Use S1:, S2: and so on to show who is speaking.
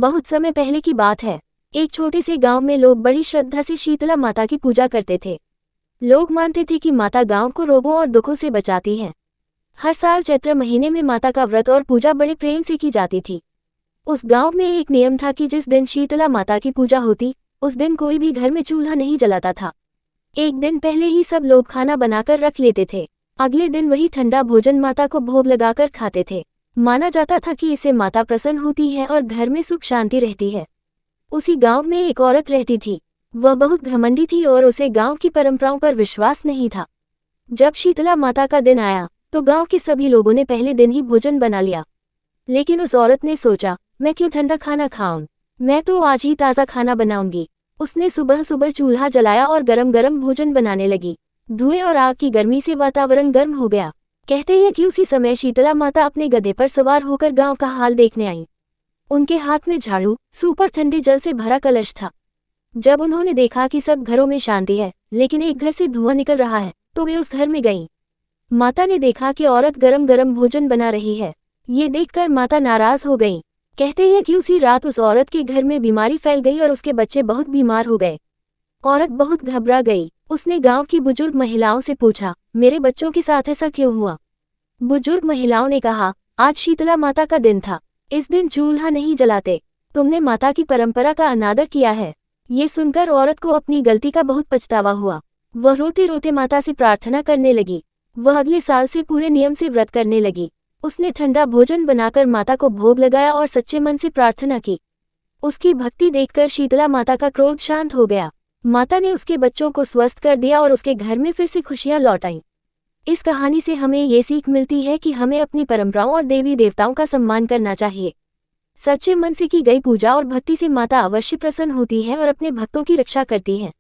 S1: बहुत समय पहले की बात है। एक छोटे से गांव में लोग बड़ी श्रद्धा से शीतला माता की पूजा करते थे। लोग मानते थे कि माता गांव को रोगों और दुखों से बचाती हैं। हर साल चैत्र महीने में माता का व्रत और पूजा बड़े प्रेम से की जाती थी। उस गांव में एक नियम था कि जिस दिन शीतला माता की पूजा होती, उस दिन कोई भी घर में चूल्हा नहीं जलाता था। एक दिन पहले ही सब लोग खाना बनाकर रख लेते थे। अगले दिन वही ठंडा भोजन माता को भोग लगाकर खाते थे। माना जाता था कि इससे माता प्रसन्न होती है और घर में सुख शांति रहती है। उसी गांव में एक औरत रहती थी। वह बहुत घमंडी थी और उसे गांव की परंपराओं पर विश्वास नहीं था। जब शीतला माता का दिन आया तो गांव के सभी लोगों ने पहले दिन ही भोजन बना लिया। लेकिन उस औरत ने सोचा, मैं क्यों ठंडा खाना खाऊं, मैं तो आज ही ताज़ा खाना बनाऊंगी। उसने सुबह सुबह चूल्हा जलाया और गरम गरम भोजन बनाने लगी। धुएं और आग की गर्मी से वातावरण गर्म हो गया। कहते हैं कि उसी समय शीतला माता अपने गधे पर सवार होकर गांव का हाल देखने आई। उनके हाथ में झाड़ू, सूप और ठंडे जल से भरा कलश था। जब उन्होंने देखा कि सब घरों में शांति है लेकिन एक घर से धुआं निकल रहा है, तो वे उस घर में गईं। माता ने देखा कि औरत गरम गरम भोजन बना रही है। ये देखकर माता नाराज हो गईं। कहते हैं कि उसी रात उस औरत के घर में बीमारी फैल गई और उसके बच्चे बहुत बीमार हो गए। औरत बहुत घबरा गई। उसने गांव की बुजुर्ग महिलाओं से पूछा, मेरे बच्चों के साथ ऐसा क्यों हुआ? बुजुर्ग महिलाओं ने कहा, आज शीतला माता का दिन था, इस दिन चूल्हा नहीं जलाते। तुमने माता की परंपरा का अनादर किया है। ये सुनकर औरत को अपनी गलती का बहुत पछतावा हुआ। वह रोते रोते माता से प्रार्थना करने लगी। वह अगले साल से पूरे नियम से व्रत करने लगी। उसने ठंडा भोजन बनाकर माता को भोग लगाया और सच्चे मन से प्रार्थना की। उसकी भक्ति देखकर शीतला माता का क्रोध शांत हो गया। माता ने उसके बच्चों को स्वस्थ कर दिया और उसके घर में फिर से खुशियां लौट आईं। इस कहानी से हमें ये सीख मिलती है कि हमें अपनी परंपराओं और देवी देवताओं का सम्मान करना चाहिए। सच्चे मन से की गई पूजा और भक्ति से माता अवश्य प्रसन्न होती है और अपने भक्तों की रक्षा करती है।